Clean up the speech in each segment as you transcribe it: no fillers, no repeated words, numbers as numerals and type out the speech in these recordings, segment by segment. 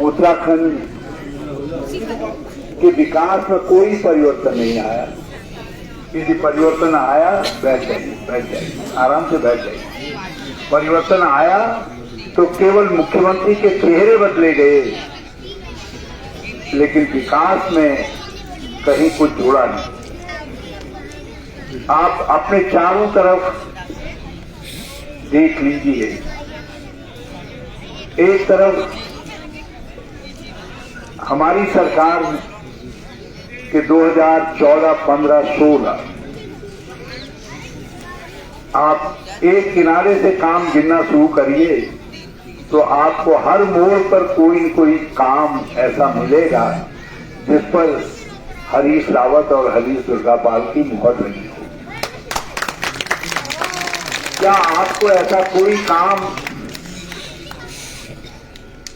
उत्तराखंड के विकास में कोई परिवर्तन नहीं आया। यदि परिवर्तन आया, बैठ जाइए, आराम से बैठ जाइए। परिवर्तन आया तो केवल मुख्यमंत्री के चेहरे बदले गए, लेकिन विकास में कहीं कुछ जुड़ा नहीं। आप अपने चारों तरफ देख लीजिए। एक तरफ हमारी सरकार के 2014, 15, 16 आप एक किनारे से काम गिनना शुरू करिए तो आपको हर मोड़ पर कोई न कोई काम ऐसा मिलेगा जिस पर हरीश रावत और हरीश दुर्गापाल की मुहर लगी हो। क्या आपको ऐसा कोई काम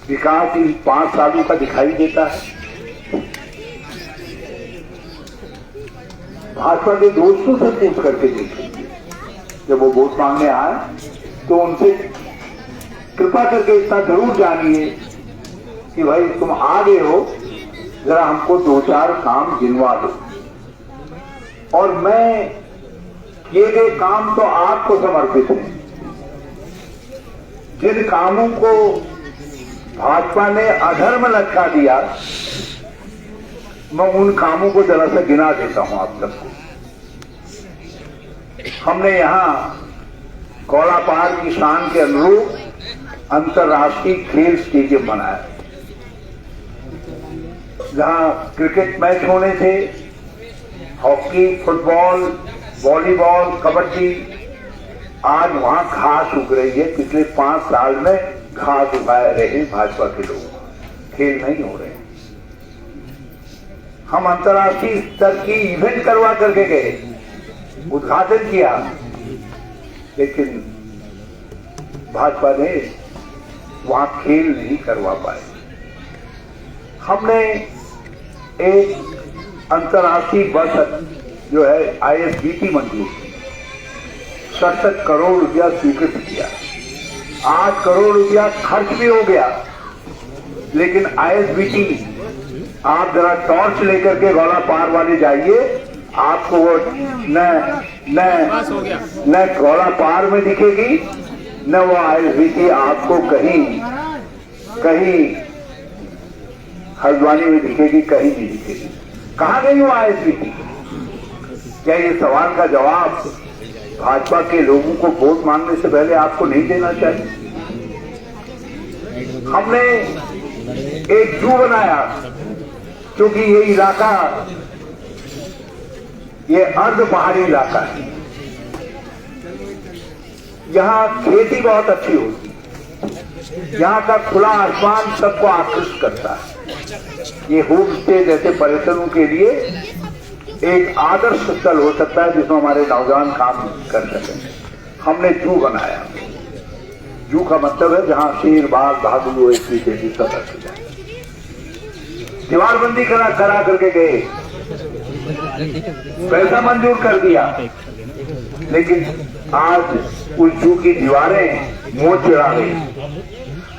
विकास इन 5 सालों का दिखाई देता है? भाजपा के दोस्तों से पूछ करके देखिए, जब वो वोट मांगने आए तो उनसे कृपा करके इतना जरूर जानिए कि भाई तुम आ गए हो, जरा हमको 2-4 काम गिनवा दो। और मैं किए गए काम तो आपको समर्पित है। जिन कामों को भाजपा ने अधर्म लटका दिया, मैं उन कामों को जरा सा गिना देता हूं आप सबको। हमने यहां गौड़ापार की शान के अनुरूप अंतर्राष्ट्रीय खेल स्टेडियम बनाया, जहां क्रिकेट मैच होने थे, हॉकी, फुटबॉल, वॉलीबॉल, कबड्डी। आज वहां घास उग रही है। पिछले 5 साल में घास उगाए रहे भाजपा के लोग, खेल नहीं हो रहे। हम अंतर्राष्ट्रीय स्तर की इवेंट करवा करके गए, उद्घाटन किया, लेकिन भाजपा ने वहां खेल नहीं करवा पाए। हमने एक अंतर्राष्ट्रीय बस जो है ISBT मंजूर, 67 करोड़ रुपया स्वीकृत किया। 8 करोड़ रुपया खर्च भी हो गया, लेकिन ISBT आप जरा टॉर्च लेकर के गौड़ा पार वाले जाइए, आपको वो न गौड़ा पार में दिखेगी, न वो ISBT आपको कहीं हल्द्वानी में दिखेगी, कहीं नहीं दिखेगी। कहां गई वो ISBT? क्या ये सवाल का जवाब भाजपा के लोगों को वोट मांगने से पहले आपको नहीं देना चाहिए? हमने एक जू बनाया, क्योंकि ये इलाका ये अर्ध पहाड़ी इलाका है, यहाँ खेती बहुत अच्छी होती है, यहाँ का खुला आसमान सबको आकृष्ट करता है। ये होम स्टे जैसे पर्यटनों के लिए एक आदर्श स्थल हो सकता है जिसमें हमारे नौजवान काम कर सकें। हमने जू बनाया। जू का मतलब है जहां शेर, बाघ, भालू, ऐसी सब रखे जाए। दीवारबंदी करा करके गए, पैसा मंजूर कर दिया, लेकिन आज उस जू की दीवारें मोच चढ़ा गई।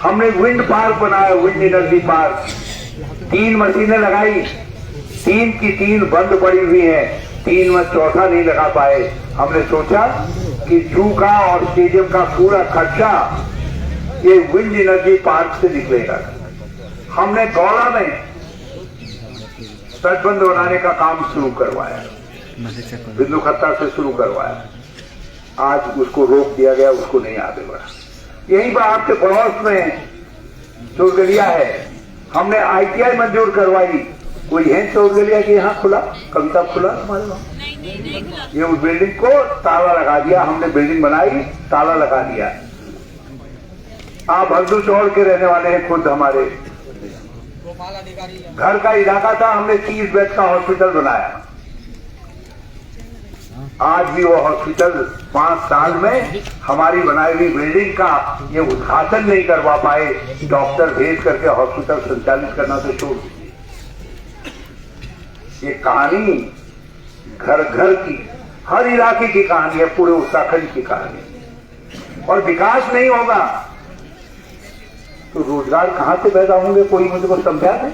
हमने विंड पार्क बनाया, विंड एनर्जी पार्क। 3 मशीनें लगाई, 3 की 3 बंद पड़ी हुई है, 3 में चौथा नहीं लगा पाए। हमने सोचा कि जू का और स्टेडियम का पूरा खर्चा ये विंड एनर्जी पार्क से निकलेगा। हमने गौड़ा में तटबंध बनाने का काम शुरू करवाया, बिंदु खत्ता से शुरू करवाया। आज उसको रोक दिया गया, उसको नहीं आगे बढ़ा। यही बात आपके पड़ोस में चोरगलिया है, हमने ITI मंजूर करवाई। कोई है चोरगलिया के यहाँ खुला? कभी तक खुला हमारे वहां? ये उस बिल्डिंग को ताला लगा दिया। हमने बिल्डिंग बनाई, ताला लगा दिया। आप हल्दू चौड़ के रहने वाले हैं, खुद हमारे घर का इलाका था। हमने 30 बेड का हॉस्पिटल बनाया। आज भी वो हॉस्पिटल 5 साल में हमारी बनाई हुई बिल्डिंग का ये उद्घाटन नहीं करवा पाए। डॉक्टर भेज करके हॉस्पिटल संचालित करना तो छोड़ दीजिए। ये कहानी घर घर की, हर इलाके की कहानी है, पूरे उत्तराखंड की कहानी। और विकास नहीं होगा तो रोजगार कहां से पैदा होंगे, कोई मुझको समझा दे।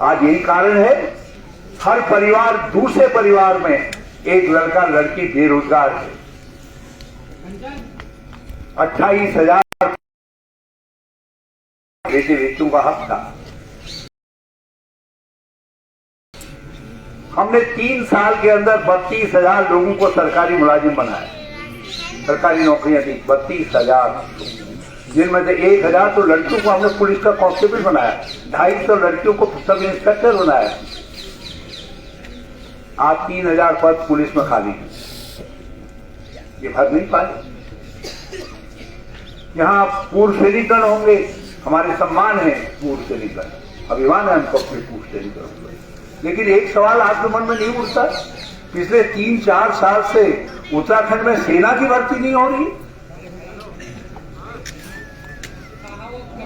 आज यही कारण है, हर परिवार दूसरे परिवार में एक लड़का लड़की बेरोजगार है। 28,000 बेटे बेटियों का हक था। हमने 3 साल के अंदर 32,000 लोगों को सरकारी मुलाजिम बनाया, सरकारी नौकरियां दी 32,000, जिनमें से 1,000 तो लड़कियों को हमने पुलिस का कांस्टेबल बनाया, 250 लड़कियों को सब इंस्पेक्टर बनाया। आज 3,000 पद पुलिस में खाली है, ये भर नहीं पाए। यहाँ पूर्व सैनिकगण होंगे, हमारे सम्मान है पूर्व सैनिकगण, अभिमान है हमको अपने पूर्व सैनिकगण। लेकिन एक सवाल आपके मन में नहीं उठता, पिछले 3-4 साल से उत्तराखंड में सेना की भर्ती नहीं हो रही।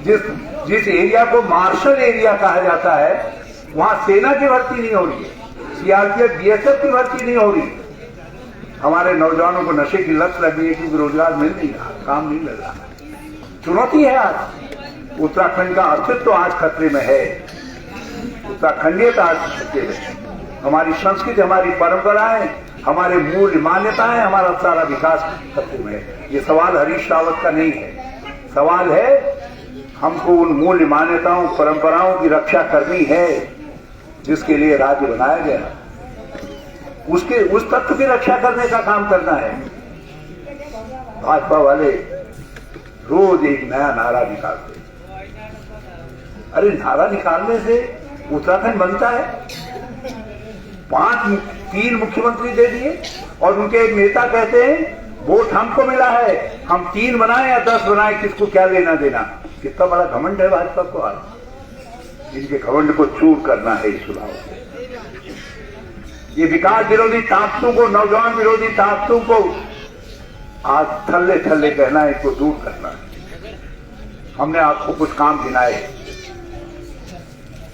जिस एरिया को मार्शल एरिया कहा जाता है, वहां सेना की भर्ती नहीं हो रही है, सीआरपीएफ बीएसएफ की भर्ती नहीं हो रही। हमारे नौजवानों को नशे की लत लगी है क्योंकि रोजगार मिल नहीं रहा, काम नहीं मिल रहा। चुनौती है आज, उत्तराखंड का अस्तित्व तो आज खतरे में है, उत्तराखंडीयता आज खतरे में है। हमारी संस्कृति, हमारी परंपराएं, हमारे मूल मान्यताएं, हमारा सारा विकास खतरे में है। ये सवाल हरीश रावत का नहीं है, सवाल है हमको उन मूल मान्यताओं परंपराओं की रक्षा करनी है जिसके लिए राज्य बनाया गया, उसके उस तत्व की रक्षा करने का काम करना है। भाजपा वाले रोज एक नया नारा निकालते, अरे नारा निकालने से उत्तराखंड बनता है? 3 मुख्यमंत्री दे दिए और उनके एक नेता कहते हैं वोट हमको मिला है, हम 3 बनाए या 10 बनाए, किसको क्या लेना देना। कितना बड़ा घमंड है भाजपा को आज, इनके घमंड को चूर करना है इस चुनाव से। ये विकास विरोधी ताकतों को, नौजवान विरोधी ताकतों को आज थल्ले थल्ले कहना है, इसको दूर करना है। हमने आपको कुछ काम गिनाए,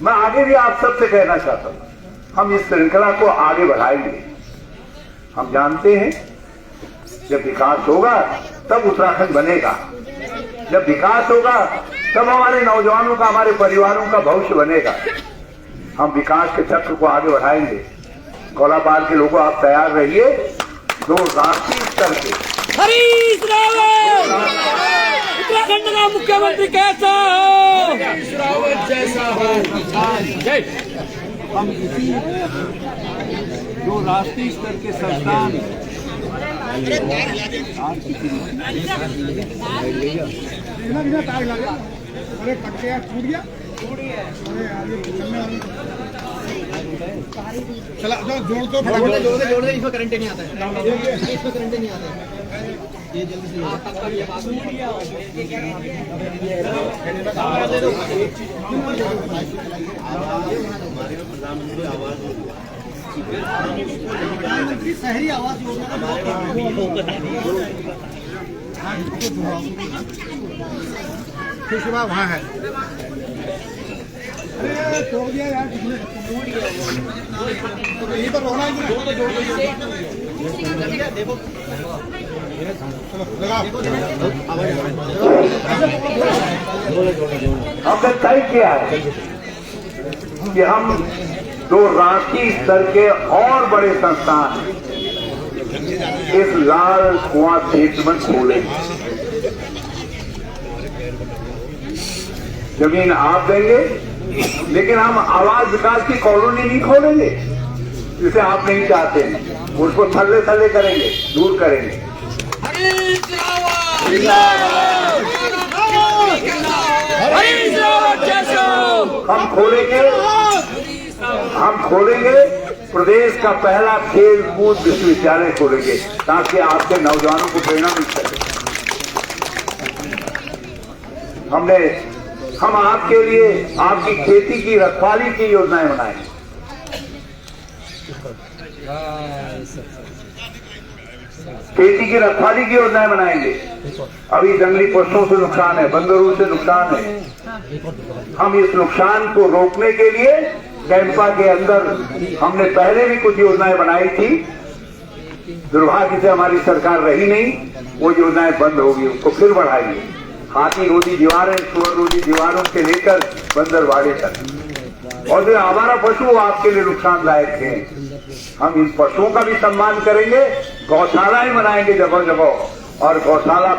मैं आगे भी आप सबसे कहना चाहता हूं, हम इस श्रृंखला को आगे बढ़ाएंगे। हम जानते हैं जब विकास होगा तब उत्तराखंड बनेगा, जब विकास होगा तब हमारे नौजवानों का, हमारे परिवारों का भविष्य बनेगा। हम विकास के चक्र को आगे बढ़ाएंगे। कोलापार के लोगों, आप तैयार रहिए। 2 राष्ट्रीय स्तर के हरीश रावत उत्तराखंड का मुख्यमंत्री कैसा हो, हरीश रावत जैसा हो। हम इसी 2 राष्ट्रीय स्तर के संस्थान चला जोड़ दो, जोड़ इसमें करंट नहीं आता है, इसमें करंट नहीं आता है, ये जल्दी से शहरी आवास योजना का वहाँ है। तोड़ दिया यार, यहीं पर रोना है। देखो हमने तय किया है कि हम 2 राष्ट्रीय स्तर के और बड़े संस्थान इस लाल कुआं क्षेत्र में खोलेंगे। जमीन आप देंगे, लेकिन हम आवास विकास की कॉलोनी नहीं खोलेंगे जिसे आप नहीं चाहते हैं, उसको थल्ले थल्ले करेंगे, दूर करेंगे। हम खोलेंगे प्रदेश का पहला खेल कूद विश्वविद्यालय खोलेंगे ताकि आपके नौजवानों को प्रेरणा मिल सके। हम आपके लिए आपकी खेती की रखवाली की योजनाएं बनाएंगे। खेती की रखवाली की योजनाएं बनाएंगे। अभी जंगली पशुओं से नुकसान है, बंदरों से नुकसान है। हम इस नुकसान को रोकने के लिए कैंपा के अंदर हमने पहले भी कुछ योजनाएं बनाई थी, दुर्भाग्य से हमारी सरकार रही नहीं, वो योजनाएं बंद होगी, उसको फिर बढ़ाएंगे। हाथी रोधी दीवारें, सुअर रोधी दीवारों से लेकर बंदरवाड़े तक। और जो हमारा पशु आपके लिए नुकसानदायक है, हम इन पशुओं का भी सम्मान करेंगे, गौशालाएं बनाएंगे जगह जगह, और गौशाला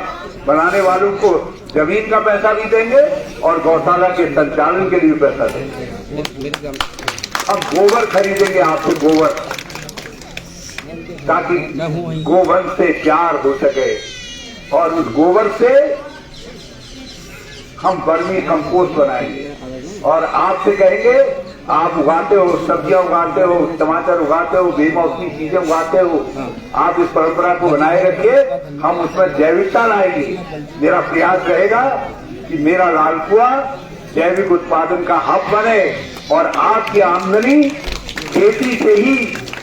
बनाने वालों को जमीन का पैसा भी देंगे और गौशाला के संचालन के लिए पैसा देंगे। अब गोबर खरीदेंगे आपसे, गोबर, ताकि गोवंश से प्यार हो सके, और उस गोबर से हम वर्मी कंपोस्ट बनाएंगे। और आपसे कहेंगे, आप उगाते हो, सब्जियां उगाते हो, टमाटर उगाते हो, बेमौसमी चीजें उगाते हो, आप इस परंपरा को बनाए रखिए, हम उसमें जैविकता लाएंगे। मेरा प्रयास रहेगा कि मेरा लालकुआ जैविक उत्पादन का हब बने और आपकी आमदनी खेती से ही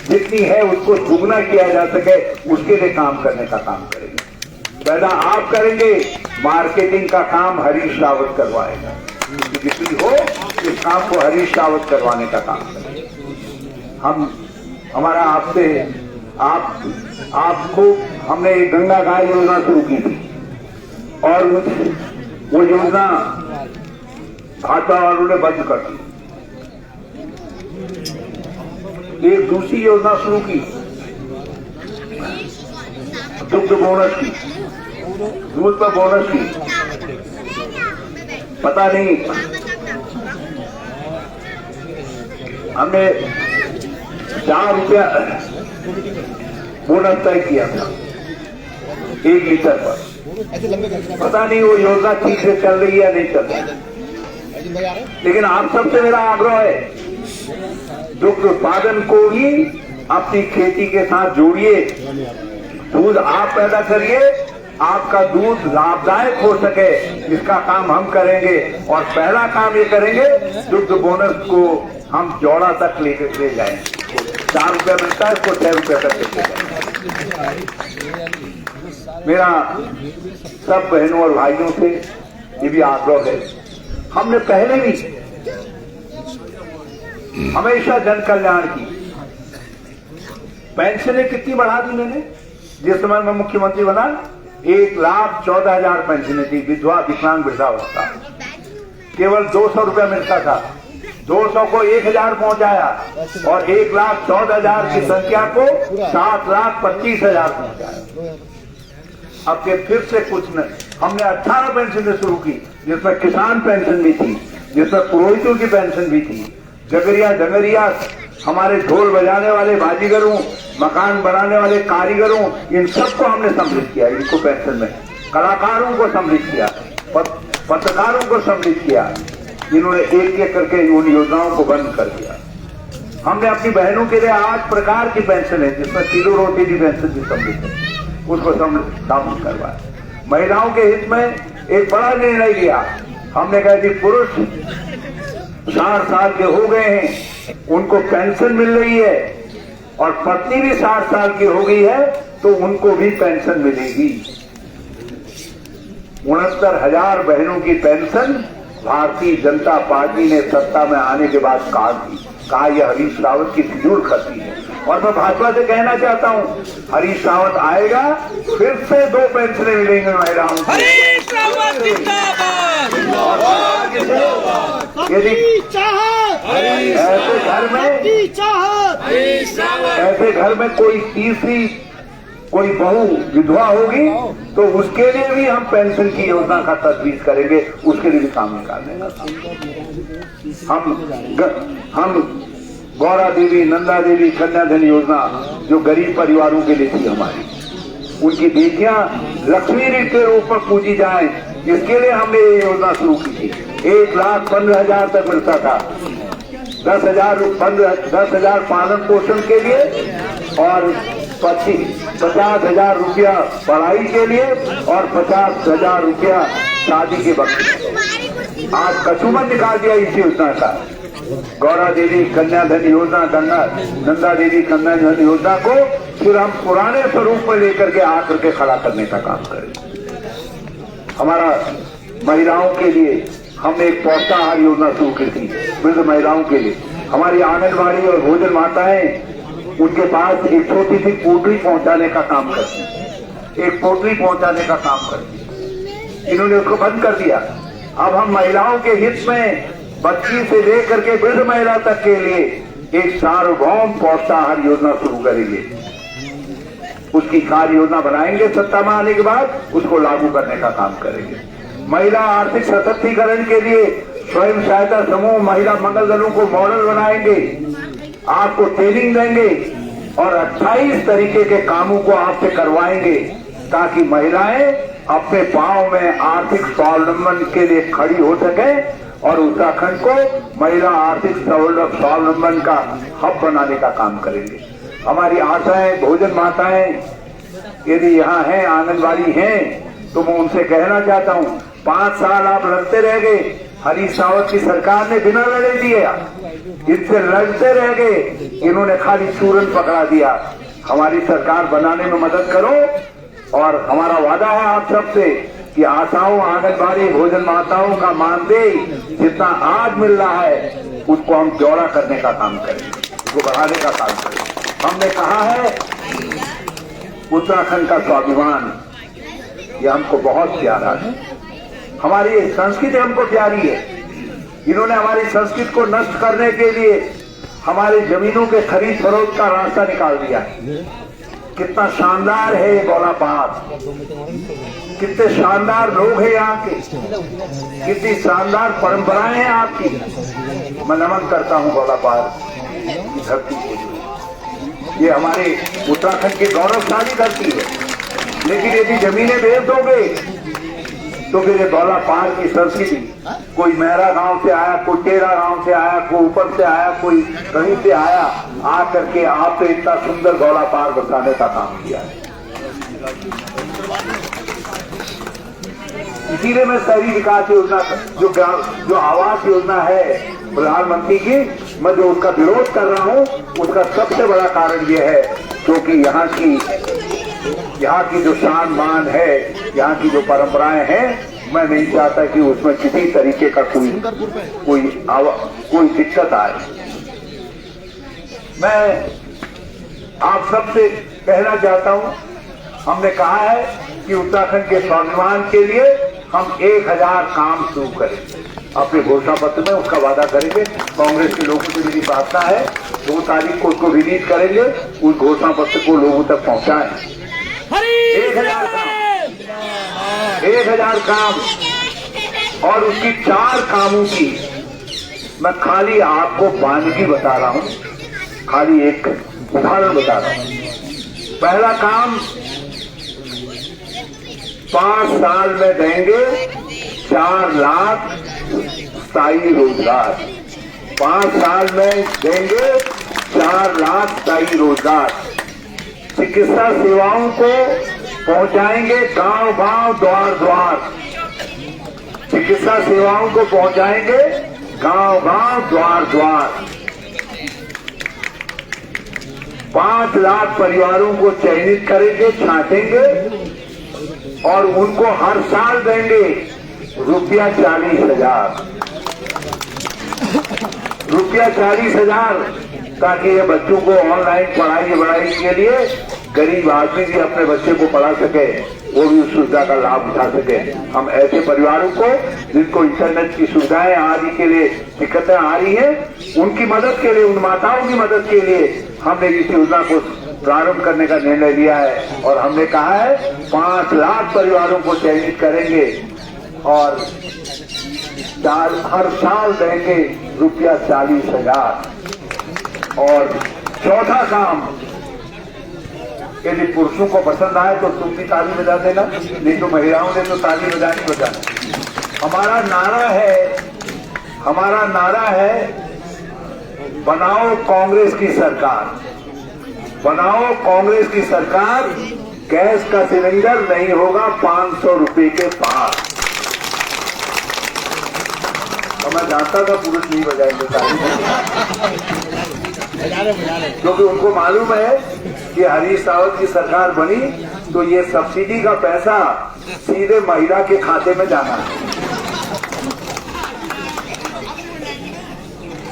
जितनी है उसको दुगना किया जा सके, उसके लिए काम करने का काम करेंगे। पैदा आप करेंगे, मार्केटिंग का काम हरीश रावत करवाएगा। जितनी हो इस काम को हरीश रावत करवाने का काम करेंगे। हमारा आपसे आपको हमने एक गंगा गाय योजना शुरू की थी, और वो योजना भाजपा वालों ने बंद कर दी। एक दूसरी योजना शुरू की, दुग्ध बोनस की, दूध पर बोनस की, पता नहीं हमने 4 रुपया बोनस तय किया था 1 लीटर पर। पता नहीं वो योजना ठीक से चल रही है नहीं चल रही। लेकिन आप सबसे मेरा आग्रह है, दुग्ध उत्पादन को ही अपनी खेती के साथ जोड़िए। दूध आप पैदा करिए, आपका दूध लाभदायक हो सके, इसका काम हम करेंगे। और पहला काम ये करेंगे, दुग्ध बोनस को हम जौड़ा तक लेकर ले जाएंगे। 4 रुपया मिलता है, इसको 6 रुपया तक लेके जाएंगे। मेरा सब बहनों और भाइयों से ये भी आग्रह है, हमने पहले भी हमेशा जन कल्याण की। पेंशनें कितनी बढ़ा दी मैंने, जिस समय मैं मुख्यमंत्री बना 1,14,000 पेंशनें थी, विधवा विकलांग वृद्धावस्था। केवल 200 रुपया मिलता था, 200 को 1,000 पहुंचाया, और 1,14,000 की संख्या को 7,25,000 पहुंचाया। अब के फिर से कुछ न, हमने 18 पेंशनें शुरू की, जिसमें किसान पेंशन भी थी, जिसमें पुरोहितों की पेंशन भी थी। जगरिया हमारे ढोल बजाने वाले बाजीगरों, मकान बनाने वाले कारीगरों, इन सबको हमने सम्मिलित किया, इनको पेंशन में। कलाकारों को सम्मिलित किया, पत्रकारों को सम्मिलित किया। इन्होंने एक एक करके उन योजनाओं को बंद कर दिया। हमने अपनी बहनों के लिए 8 प्रकार की पेंशन है, जिसमें किलो रोटी की पेंशन भी सम्मिलित है, उसको शामिल करवाया। महिलाओं के हित में एक बड़ा निर्णय लिया, हमने कहा कि पुरुष 60 साल के हो गए हैं, उनको पेंशन मिल रही है, और पत्नी भी 60 साल की हो गई है तो उनको भी पेंशन मिलेगी। 69,000 बहनों की पेंशन भारतीय जनता पार्टी ने सत्ता में आने के बाद काट दी। कहा यह हरीश रावत की फिजूल खर्ची है। और मैं भाजपा से कहना चाहता हूं, हरीश रावत आएगा, फिर से 2 पेंशनें मिलेंगे महिलाओं को। हरीश रावत जिंदाबाद। यदि ऐसे घर में कोई तीसरी कोई बहू विधवा होगी तो उसके लिए भी हम पेंशन की योजना का तजवीज करेंगे, उसके लिए भी काम निकालने का। हम गौरा देवी, नंदा देवी कन्याधन योजना जो गरीब परिवारों के लिए थी हमारी, उनकी बेटियां लक्ष्मी के रूप में पूजी जाएं, इसके लिए हमने ये योजना शुरू की थी। 1,15,000 तक मिलता था, 10,000 पालन पोषण के लिए और 50,000 रुपया पढ़ाई के लिए और 50,000 रुपया शादी के वक्त। आज कचूमन निकाल दिया इस योजना का। गौरा देवी कन्याधन योजना, नंदा देवी कन्याधन योजना को फिर हम पुराने स्वरूप में लेकर के आकर के खड़ा करने का काम करें। हमारा महिलाओं के लिए हमने एक पौष्टाहार योजना शुरू की थी, वृद्ध महिलाओं के लिए। हमारी आंगनबाड़ी और भोजन माताएं उनके पास एक छोटी सी पोटली पहुंचाने का काम करती, एक पोटली पहुंचाने का काम करती। इन्होंने उसको बंद कर दिया। अब हम महिलाओं के हित में बच्ची से लेकर के वृद्ध महिला तक के लिए एक सार्वभौम पौष्टाहार योजना शुरू करेंगे। उसकी कार्य योजना बनाएंगे, सत्ता में आने के बाद उसको लागू करने का काम करेंगे। महिला आर्थिक सशक्तिकरण के लिए स्वयं सहायता समूह, महिला मंगल दलों को मॉडल बनाएंगे, आपको ट्रेनिंग देंगे और 28 तरीके के कामों को आपसे करवाएंगे ताकि महिलाएं अपने पांव में आर्थिक स्वावलंबन के लिए खड़ी हो सके और उत्तराखंड को महिला आर्थिक स्वावलंबन का हब बनाने का काम करेंगे। हमारी आशाएं, भोजन माताएं यदि यहाँ हैं, आंगनबाड़ी हैं, तो मैं उनसे कहना चाहता हूँ 5 साल आप लड़ते रह गए। हरीश रावत की सरकार ने बिना लड़े दिया, इनसे लड़ते रह गए, इन्होंने खाली चूरन पकड़ा दिया। हमारी सरकार बनाने में मदद करो और हमारा वादा है आप सबसे कि आशाओं, आंगनबाड़ी, भोजन माताओं का मानदेय जितना आज मिल रहा है उसको हम चौड़ा करने का काम करें, उसको बढ़ाने का काम करें। हमने कहा है उत्तराखंड का स्वाभिमान ये हमको बहुत प्यारा है, हमारी संस्कृति हमको प्यारी है। इन्होंने हमारी संस्कृति को नष्ट करने के लिए हमारे जमीनों के खरीद फरोख्त का रास्ता निकाल दिया है। कितना शानदार है ये गौलापार, कितने शानदार लोग हैं यहाँ के, कितनी शानदार परंपराएं हैं आपकी। मैं नमन करता हूँ गौलापार की धरती को, ये हमारे उत्तराखंड की गौरवशाली धरती है। लेकिन यदि जमीनें बेच दोगे तो फिर ये गौलापार की संस्कृति, कोई मेहरा गांव से आया, कोई टेरा गांव से आया, कोई ऊपर से आया, कोई कहीं से आया, आ करके आपने इतना सुंदर गौलापार बसाने का काम किया है। इसीलिए मैं शहरी विकास योजना जो आवास योजना है प्रधानमंत्री की, मैं जो उसका विरोध कर रहा हूँ, उसका सबसे बड़ा कारण यह है क्योंकि यहाँ की जो शान मान है, यहाँ की जो परंपराएं हैं, मैं नहीं चाहता कि उसमें किसी तरीके का कोई दिक्कत आए। मैं आप सबसे कहना चाहता हूँ, हमने कहा है कि उत्तराखंड के स्वाभिमान के लिए हम 1000 काम शुरू करेंगे। अपने घोषणा पत्र में उसका वादा करेंगे। कांग्रेस के लोगों से मेरी प्रार्थना है 2 तारीख को उसको रिलीज करेंगे, उस घोषणा पत्र को लोगों तक पहुंचाएं। 1000 काम और उसकी 4 कामों की मैं खाली आपको वानगी बता रहा हूं, खाली एक उदाहरण बता रहा हूं। पहला काम 5 साल में देंगे 4 लाख स्थायी रोजगार। 5 साल में देंगे 4 लाख स्थायी रोजगार। चिकित्सा सेवाओं को पहुंचाएंगे गांव-गांव, द्वार-द्वार। चिकित्सा सेवाओं को पहुंचाएंगे गांव-गांव, द्वार-द्वार। 5 लाख परिवारों को चयनित करेंगे, छांटेंगे और उनको हर साल देंगे रुपया 40,000, रुपया 40,000, ताकि ये बच्चों को ऑनलाइन पढ़ाई के लिए गरीब आदमी भी अपने बच्चे को पढ़ा सके, वो भी उस सुविधा का लाभ उठा सके। हम ऐसे परिवारों को जिनको इंटरनेट की सुविधाएं आदि के लिए दिक्कतें आ रही हैं, उनकी मदद के लिए, उन माताओं की मदद के लिए हमने इस योजना को प्रारंभ करने का निर्णय लिया है। और हमने कहा है 5 लाख परिवारों को चयनित करेंगे और हर साल देंगे रुपया 40,000। और चौथा काम, यदि पुरुषों को पसंद आए तो तुम भी ताली बजा देना, नहीं तो महिलाओं ने तो ताली बजाना। हमारा नारा है बनाओ कांग्रेस की सरकार, बनाओ कांग्रेस की सरकार। गैस का सिलेंडर नहीं होगा 500 रुपए के पार। तो मैं जानता था पुरुष नहीं बजाएंगे ताली, क्योंकि उनको मालूम है कि हरीश रावत की सरकार बनी तो ये सब्सिडी का पैसा सीधे महिला के खाते में जाना है,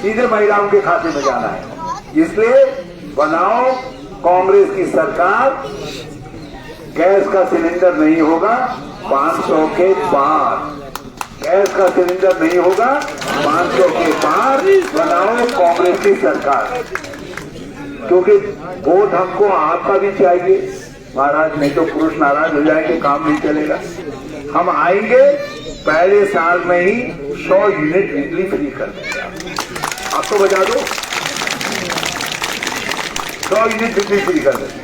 सीधे महिलाओं के खाते में जाना है। इसलिए बनाओ कांग्रेस की सरकार, गैस का सिलेंडर नहीं होगा 500 के पार गैस का सिलेंडर नहीं होगा, 500 के पार बनाओ कांग्रेस की सरकार। क्योंकि वोट हमको आपका भी चाहिए महाराज, नहीं तो पुरुष नाराज हो जाएंगे, काम नहीं चलेगा। हम आएंगे पहले साल में ही 100 यूनिट बिजली फ्री कर देंगे। आप तो बजा दो, 100 यूनिट बिजली फ्री कर देंगे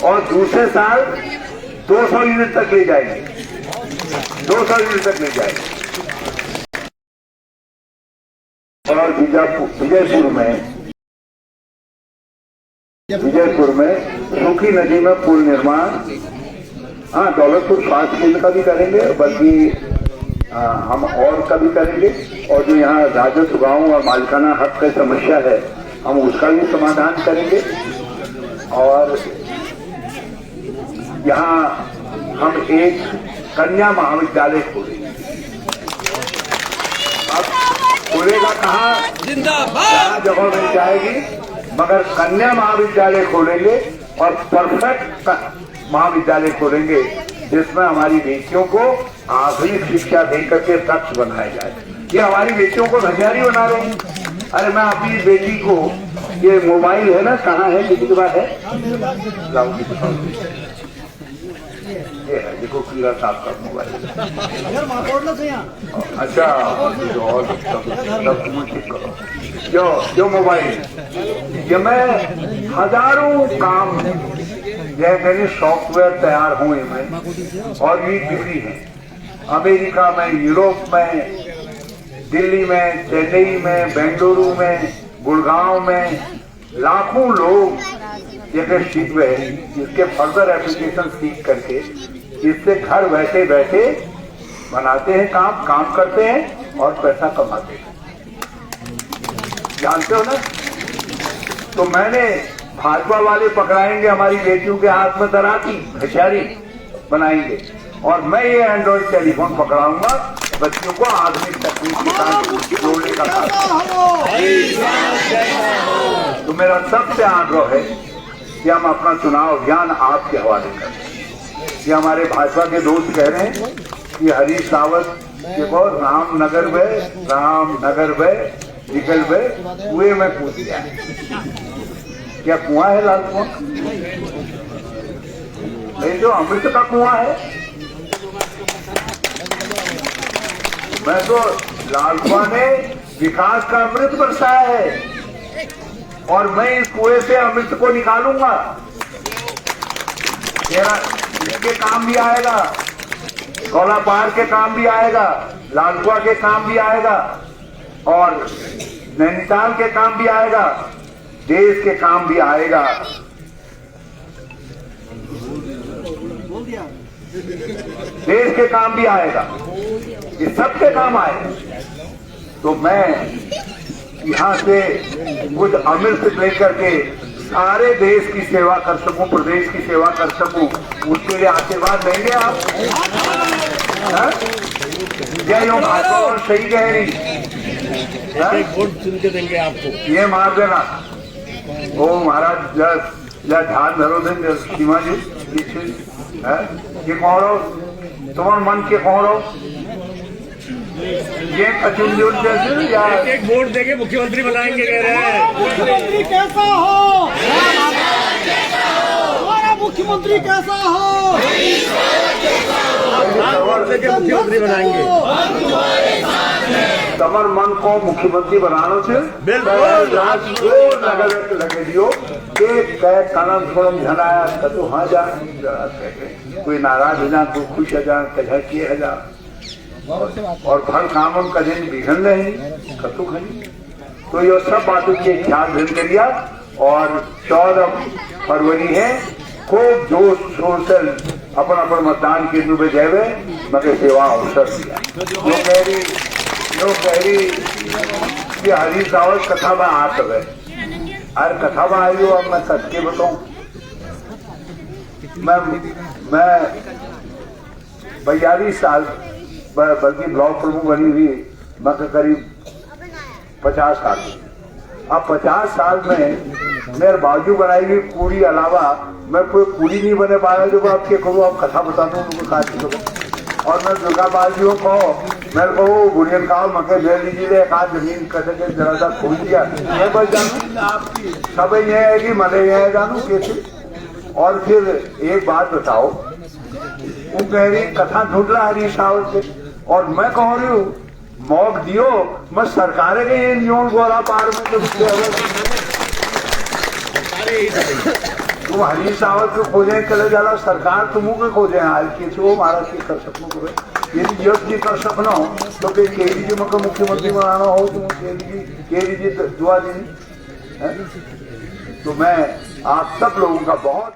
और दूसरे साल 200 यूनिट तक ले जाएंगे, 200 यूनिट तक ले जाएंगे। और विजयपुर में सूखी नदी में पुल निर्माण, हाँ दौलतपुर स्वास्थ्य केंद्र का भी करेंगे, बल्कि हम और का भी करेंगे। और जो यहाँ राजस्व गांव और मालिकाना हक की समस्या है, हम उसका भी समाधान करेंगे। और यहाँ हम एक कन्या महाविद्यालय खोलेंगे। अब खोलेगा कहाँ? जिंदाबाद। जगह मिल जाएगी, मगर कन्या महाविद्यालय खोलेंगे और परफेक्ट महाविद्यालय खोलेंगे जिसमें हमारी बेटियों को आधुनिक शिक्षा देकर के दक्ष बनाया जाए। ये हमारी बेटियों को धन्यारी बना रहे हैं। अरे मैं अपनी बेटी को, ये मोबाइल है ना, कहाँ है, किसी के पास है? ये है, देखो कीड़ा साहब का मोबाइल। अच्छा, और ठीक करो। जो मोबाइल, ये मैं हजारों काम, यह मेरे सॉफ्टवेयर तैयार हुए हैं और ये बिक्री है अमेरिका में, यूरोप में, दिल्ली में, चेन्नई में, बेंगलुरु में, गुड़गांव में लाखों लोग ये सीख रहे हैं। इसके फर्दर एप्लीकेशन सीख करके इससे घर बैठे बैठे बनाते हैं, काम करते हैं और पैसा कमाते हैं। जानते हो ना? तो मैंने भाजपा वाले पकड़ाएंगे हमारी बेटियों के हाथ में दराती हथियारी बनाएंगे और मैं ये एंड्रॉइड टेलीफोन पकड़ाऊंगा, बच्चों को आधुनिक तकनीक के साथ जोड़ने का काम। तो मेरा सबसे आग्रह है कि हम अपना चुनाव अभियान आपके हवाले करें। ये हमारे भाजपा के दोस्त कह रहे हैं कि हरीश रावत देखो रामनगर में निकल गए, कुएं में कूद गया। क्या कुआं है लाल कुआं? नहीं तो अमृत का कुआं है। मैं तो लाल कुआं ने विकास का अमृत बरसाया है और मैं इस कुएं से अमृत को निकालूंगा। तेरा इसके काम भी आएगा, कौलापार के काम भी आएगा, लाल कुआं के काम भी आएगा और नैनीताल के काम भी आएगा, देश के काम भी आएगा। देश के काम भी आएगा, ये सबके काम आएगा। तो मैं यहाँ से कुछ अमृत लेकर के सारे देश की सेवा कर सकूं, प्रदेश की सेवा कर सकूं, उसके लिए आशीर्वाद देंगे आप? जय हो भाजपा और सही कह रही, वोट चुन के देंगे आपको। ये मार देना। ओ महाराज ध्यान धरो दिन सीमा जी पीछे है। ये कौन हो? तुम्हारे मन के कौन हो? ये कचुंजुन जैसे या एक वोट देके मुख्यमंत्री बनाएंगे कह रहे हैं। मुख्यमंत्री कैसा हो? हमारा मुख्यमंत्री कैसा हो? वोट देके मुख्यमंत्री बनाएंगे। तमर मन को मुख्यमंत्री बनाने से लगे दियो कलम थोड़म झनाया तो हाँ जा, कोई नाराज हो जा, कोई खुश हो जा, कह किए हो जा और फल काम का दिन बिघन रहे कतु खड़ी। तो ये सब बातों की ध्यान देने लिया और 14 फरवरी है, खूब जोश शोर से अपन मतदान केंद्र में जाए मगर सेवा अवसर दिया। जो कह रही कि हरीश रावत कथा में आ सब है, अरे कथा में आई हो। अब मैं सच के बताऊं, मैं 42 साल बल्कि ब्लॉक प्रमुख बनी हुई मैं करीब 50 साल। अब 50 साल में मेरे बाजू बनाई हुई पूरी अलावा मैं कोई पूरी नहीं बने पाया। जो आपके करूँ आप कथा बताता हूँ उनको कहा और मैं दुर्गा बाजियों को मेरे को गुड़ियन का मके दे लीजिए एक आध जमीन कटे के जरा सा खोल दिया मैं बस जानू सब ये है कि मरे ये है जानू कैसे। और फिर एक बात बताओ, वो कह रही कथा ढूंढ रहा हरीश रावत से और मैं कह रही हूँ मौक दियो मैं सरकारें गए न्यून गोरा पार में तो तुम हरीश रावत को खोजे चले जाला सरकार तुम के खोजे आज किसी वो महाराष्ट्र कर सको यदि योग्य कर सकना हो तो फिर केरी जी मको मुख्यमंत्री बनाना हो तुम केरी जी दुआ देनी। तो मैं आप सब लोगों का बहुत